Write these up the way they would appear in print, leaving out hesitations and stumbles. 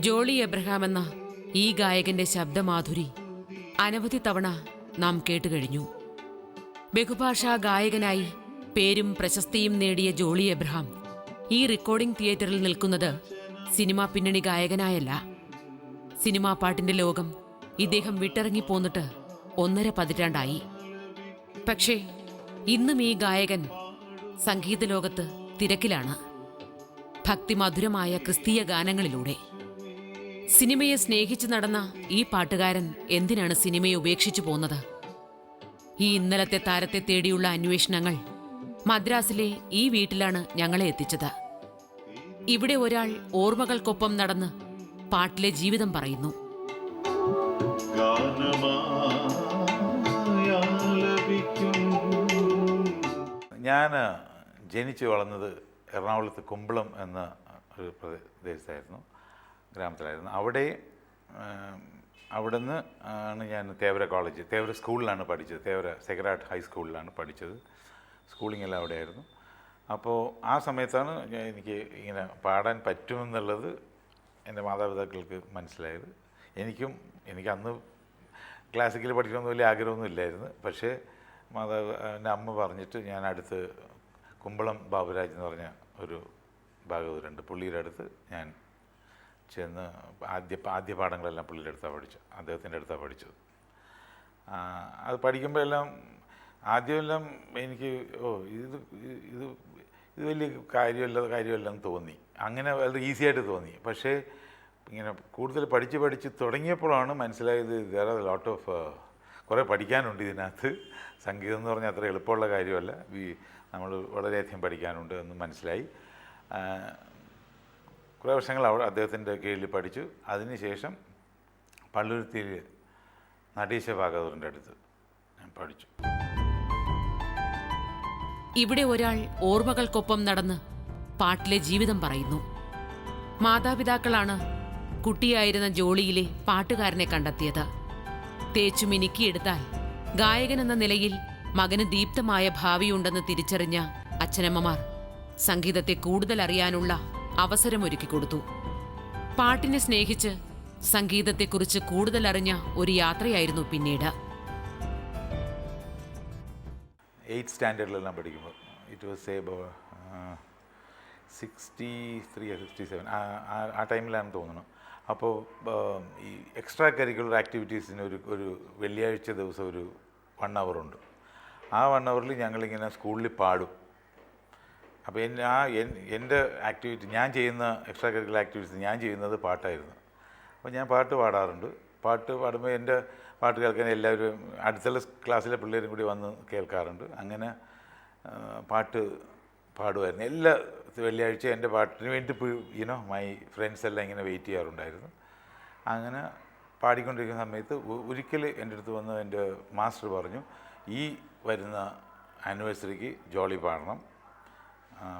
Jolly Abraham എന്ന ഈ ഗായകന്റെ ശബ്ദമാധുരി അനവധി തവണ നാം കേട്ടുകഴിഞ്ഞു. ബഹുഭാഷാ ഗായകനായി പേരും പ്രശസ്തിയും നേടിയ ജോളി എബ്രഹാം ഈ റെക്കോർഡിംഗ് തിയേറ്ററിൽ നിൽക്കുന്നത് സിനിമാ പിന്നണി ഗായകനായല്ല. സിനിമാ പാട്ടിന്റെ ലോകം ഇദ്ദേഹം വിട്ടിറങ്ങിപ്പോന്നിട്ട് 1.5 പതിറ്റാണ്ടായി. പക്ഷേ ഇന്നും ഈ ഗായകൻ സംഗീത ലോകത്ത് തിരക്കിലാണ്. ഭക്തിമധുരമായ ക്രിസ്തീയ ഗാനങ്ങളിലൂടെ സിനിമയെ സ്നേഹിച്ചു നടന്ന ഈ പാട്ടുകാരൻ എന്തിനാണ് സിനിമയെ ഉപേക്ഷിച്ചു പോന്നത്? ഈ ഇന്നലത്തെ താരത്തെ തേടിയുള്ള അന്വേഷണങ്ങൾ മദ്രാസിലെ ഈ വീട്ടിലാണ് ഞങ്ങളെ എത്തിച്ചത്. ഇവിടെ ഒരാൾ ഓർമ്മകൾക്കൊപ്പം നടന്ന് പാട്ടിലെ ജീവിതം പറയുന്നു. ഞാൻ ജനിച്ചു വളർന്നത് എറണാകുളത്ത് കുമ്പളം എന്ന ഒരു പ്രദേശത്തായിരുന്നു, ഗ്രാമത്തിലായിരുന്നു. അവിടുന്ന് ആണ് ഞാൻ തേവര കോളേജ്, തേവര സ്കൂളിലാണ് പഠിച്ചത്. തേവര സെക്രട്ടറി ഹൈസ്കൂളിലാണ് പഠിച്ചത്. സ്കൂളിംഗ് എല്ലാം അവിടെയായിരുന്നു. അപ്പോൾ ആ സമയത്താണ് എനിക്ക് ഇങ്ങനെ പാടാൻ പറ്റുമെന്നുള്ളത് എൻ്റെ മാതാപിതാക്കൾക്ക് മനസ്സിലായത്. എനിക്ക് അന്ന് ക്ലാസിക്കൽ പഠിക്കണമെന്ന് വലിയ ആഗ്രഹമൊന്നും ഇല്ലായിരുന്നു. പക്ഷേ എൻ്റെ അമ്മ പറഞ്ഞിട്ട് ഞാൻ അടുത്ത് കുമ്പളം ബാബുരാജ് എന്ന് പറഞ്ഞ ഒരു ഭാഗവതരുണ്ട്, പുള്ളിയുടെ അടുത്ത് ഞാൻ ചെന്ന് ആദ്യ പാഠങ്ങളെല്ലാം പുള്ളിയുടെ അടുത്താണ് പഠിച്ചത്, അദ്ദേഹത്തിൻ്റെ അടുത്താണ് പഠിച്ചത്. അത് പഠിക്കുമ്പോൾ എല്ലാം ആദ്യമെല്ലാം എനിക്ക് ഇത് വലിയ കാര്യമല്ലെന്ന് തോന്നി. അങ്ങനെ വളരെ ഈസി ആയിട്ട് തോന്നി. പക്ഷേ ഇങ്ങനെ കൂടുതൽ പഠിച്ച് തുടങ്ങിയപ്പോഴാണ് മനസ്സിലായത് വേറെ ലോട്ട് ഓഫ് കുറേ പഠിക്കാനുണ്ട് ഇതിനകത്ത്. സംഗീതം എന്ന് പറഞ്ഞാൽ അത്ര എളുപ്പമുള്ള കാര്യമല്ല, നമ്മൾ വളരെയധികം പഠിക്കാനുണ്ട് എന്ന് മനസ്സിലായി. കുറേ വർഷങ്ങൾ അദ്ദേഹത്തിൻ്റെ കീഴിൽ പഠിച്ചു. അതിനുശേഷം പള്ളുരുത്തിയിൽ നടീശ ഭാഗവതറിൻ്റെ അടുത്ത് ഞാൻ പഠിച്ചു. ഇവിടെ ഒരാൾ ഓർമ്മകൾക്കൊപ്പം നടന്ന് പാട്ടിലെ ജീവിതം പറയുന്നു. മാതാപിതാക്കളാണ് കുട്ടിയായിരുന്ന ജോളിയിലെ പാട്ടുകാരനെ കണ്ടെത്തിയത്. തേച്ചു മിനുക്കിയെടുത്താൽ ഗായകനെന്ന നിലയിൽ മകന് ദീപ്തമായ ഭാവിയുണ്ടെന്ന് തിരിച്ചറിഞ്ഞ അച്ഛനമ്മമാർ സംഗീതത്തെ കൂടുതൽ അറിയാനുള്ള അവസരമൊരുക്കിക്കൊടുത്തു. പാട്ടിനെ സ്നേഹിച്ച് സംഗീതത്തെക്കുറിച്ച് കൂടുതൽ അറിഞ്ഞ ഒരു യാത്രയായിരുന്നു പിന്നീട്. 8th സ്റ്റാൻഡേർഡിലെല്ലാം പഠിക്കുമ്പോൾ ഇറ്റ് വാസ് സേ 63 or 67 ആ ടൈമിലാണെന്ന് തോന്നുന്നു. അപ്പോൾ ഈ എക്സ്ട്രാ കരിക്കുലർ ആക്ടിവിറ്റീസിന് ഒരു വെള്ളിയാഴ്ച ദിവസം ഒരു 1 hour ഉണ്ട്. ആ 1 hourൽ ഞങ്ങളിങ്ങനെ സ്കൂളിൽ പാടും. അപ്പോൾ എൻ്റെ ആക്ടിവിറ്റി, ഞാൻ ചെയ്യുന്ന എക്സ്ട്രാ കരിക്കുലർ ആക്ടിവിറ്റീസ് ഞാൻ ചെയ്യുന്നത് പാട്ടായിരുന്നു. അപ്പോൾ ഞാൻ പാട്ട് പാടാറുണ്ട്. പാട്ട് പാടുമ്പോൾ എൻ്റെ പാട്ട് കേൾക്കാൻ എല്ലാവരും അടുത്തുള്ള ക്ലാസ്സിലെ പിള്ളേരും കൂടി വന്ന് കേൾക്കാറുണ്ട്. അങ്ങനെ പാട്ട് പാടുമായിരുന്നു. എല്ലാ വെള്ളിയാഴ്ച എൻ്റെ പാട്ടിന് വേണ്ടി മൈ ഫ്രണ്ട്സ് എല്ലാം ഇങ്ങനെ വെയിറ്റ് ചെയ്യാറുണ്ടായിരുന്നു. അങ്ങനെ പാടിക്കൊണ്ടിരിക്കുന്ന സമയത്ത് ഒരിക്കൽ എൻ്റെ അടുത്ത് വന്ന് എൻ്റെ മാസ്റ്റർ പറഞ്ഞു, ഈ വരുന്ന ആനിവേഴ്സറിക്ക് ജോളി പാടണം,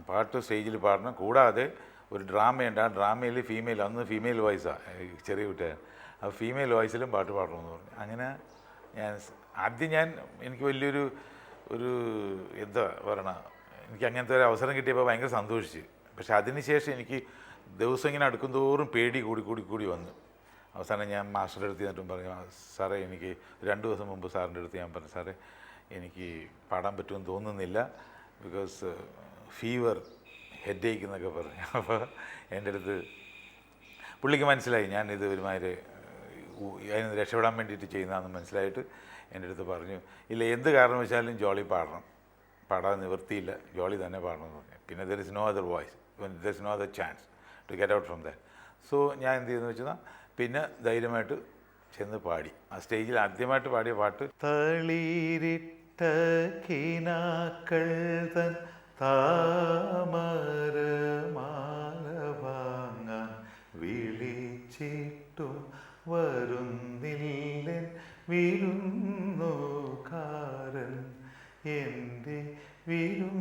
പാട്ട് സ്റ്റേജിൽ പാടണം, കൂടാതെ ഒരു ഡ്രാമയുണ്ട്, ആ ഡ്രാമയിൽ അന്ന് ഫീമെയിൽ വോയിസാണ്, ചെറിയ കുട്ടിയാണ്, ആ ഫീമെയിൽ വോയിസിലും പാട്ട് പാടണമെന്ന് പറഞ്ഞു. അങ്ങനെ എനിക്ക് വലിയൊരു എന്താ പറയണ, എനിക്ക് അങ്ങനത്തെ ഒരു അവസരം കിട്ടിയപ്പോൾ ഭയങ്കര സന്തോഷിച്ച്. പക്ഷെ അതിനുശേഷം എനിക്ക് ദിവസം ഇങ്ങനെ അടുക്കും തോറും പേടി കൂടി വന്നു. അവസാനം ഞാൻ മാസ്റ്ററുടെ അടുത്ത് ചെന്നിട്ടും പറഞ്ഞു, സാറേ എനിക്ക് 2 ദിവസം മുമ്പ് സാറിൻ്റെ അടുത്ത് ഞാൻ പറഞ്ഞു, സാറേ എനിക്ക് പാടാൻ പറ്റുമെന്ന് തോന്നുന്നില്ല, ബിക്കോസ് ഫീവർ, ഹെഡേക്ക് എന്നൊക്കെ പറഞ്ഞു. അപ്പോൾ എൻ്റെ അടുത്ത് പുള്ളിക്ക് മനസ്സിലായി ഞാനിത് ഒരുമാതിരി അതിന് രക്ഷപ്പെടാൻ വേണ്ടിയിട്ട് ചെയ്യുന്നതാണെന്ന് മനസ്സിലായിട്ട് എൻ്റെ അടുത്ത് പറഞ്ഞു, ഇല്ല എന്ത് കാരണവശാലും ജോളി പാടാൻ നിവൃത്തിയില്ല, ജോളി തന്നെ പാടണമെന്ന് പറഞ്ഞു. പിന്നെ there is no other voice, there is no other chance to get out from that. So ഞാൻ എന്ത് ചെയ്യുന്നു വെച്ചാൽ പിന്നെ ധൈര്യമായിട്ട് ചെന്ന് പാടി. ആ സ്റ്റേജിൽ ആദ്യമായിട്ട് പാടിയ പാട്ട് തളിരിട്ട കിനാക്കൾ തൻ താമരമാലവാങ്ങാൻ വിളിച്ചിട്ടും വരുന്നില്ലൻ വിരുന്നുകാരൻ, എൻ്റെ വിരുന്നുകാരൻ.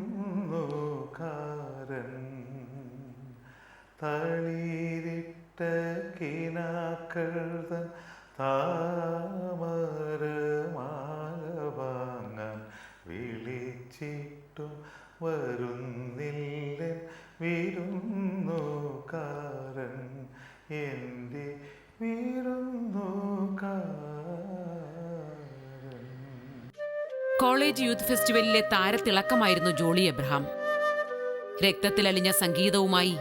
തളിരിട്ട കിനാക്കൾ തൻ താമരമാലവാങ്ങാൻ വിളിച്ചിട്ടും വരുന്നില്ല വിരുന്നുകാരൻ എൻ്റെ വിരുന്നുകാരൻ. കോളേജ് യൂത്ത് ഫെസ്റ്റിവലിലെ താരത്തിളക്കമായിരുന്നു ജോളി എബ്രഹാം. രക്തത്തിലലിഞ്ഞ സംഗീതവുമായി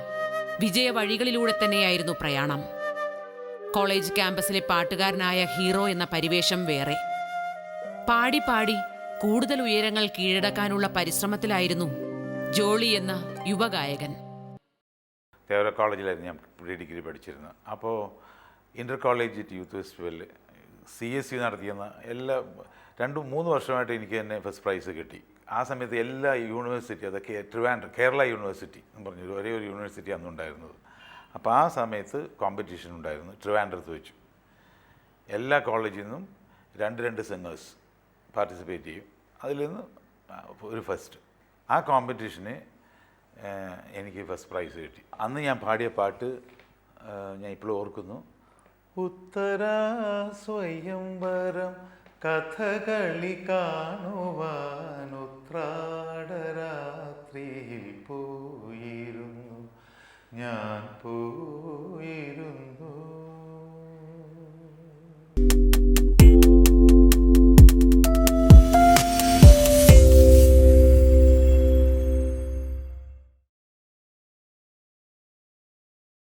വിജയവഴികളിലൂടെ തന്നെയായിരുന്നു പ്രയാണം. കോളേജ് ക്യാമ്പസിലെ പാട്ടുകാരനായ ഹീറോ എന്ന പരിവേഷം വേറെ. പാടി പാടി കൂടുതൽ ഉയരങ്ങൾ കീഴടക്കാനുള്ള പരിശ്രമത്തിലായിരുന്നു ജോളി എന്ന യുവഗായകൻ. തേവര കോളേജിലായിരുന്നു ഞാൻ പ്രീ ഡിഗ്രി പഠിച്ചിരുന്നത്. അപ്പോൾ ഇൻ്റർ കോളേജ് യൂത്ത് ഫെസ്റ്റിവലിൽ CSU നടത്തിയെന്ന എല്ലാ 2-3 വർഷമായിട്ട് എനിക്ക് തന്നെ ഫസ്റ്റ് പ്രൈസ് കിട്ടി. ആ സമയത്ത് എല്ലാ യൂണിവേഴ്സിറ്റി, അതൊക്കെ ട്രിവാൻഡ്രം കേരള യൂണിവേഴ്സിറ്റി എന്ന് പറഞ്ഞൊരു ഒരേ ഒരു യൂണിവേഴ്സിറ്റി അന്നുണ്ടായിരുന്നത്. അപ്പോൾ ആ സമയത്ത് കോമ്പറ്റീഷൻ ഉണ്ടായിരുന്നു, ട്രിവാൻഡ്രത്ത് വെച്ചു. എല്ലാ കോളേജിൽ നിന്നും 2 സിംഗേഴ്സ് പാർട്ടിസിപ്പേറ്റ് ചെയ്യും. അതിൽ നിന്ന് ഒരു ഫസ്റ്റ്. ആ കോമ്പറ്റീഷന് എനിക്ക് ഫസ്റ്റ് പ്രൈസ് കിട്ടി. അന്ന് ഞാൻ പാടിയ പാട്ട് ഞാൻ ഇപ്പോഴും ഓർക്കുന്നു. ഉത്തരാ സ്വയംവരം കഥകളി കാണുവാൻ ഉത്രാടരാത്രിയിൽ പോയിരുന്നു ഞാൻ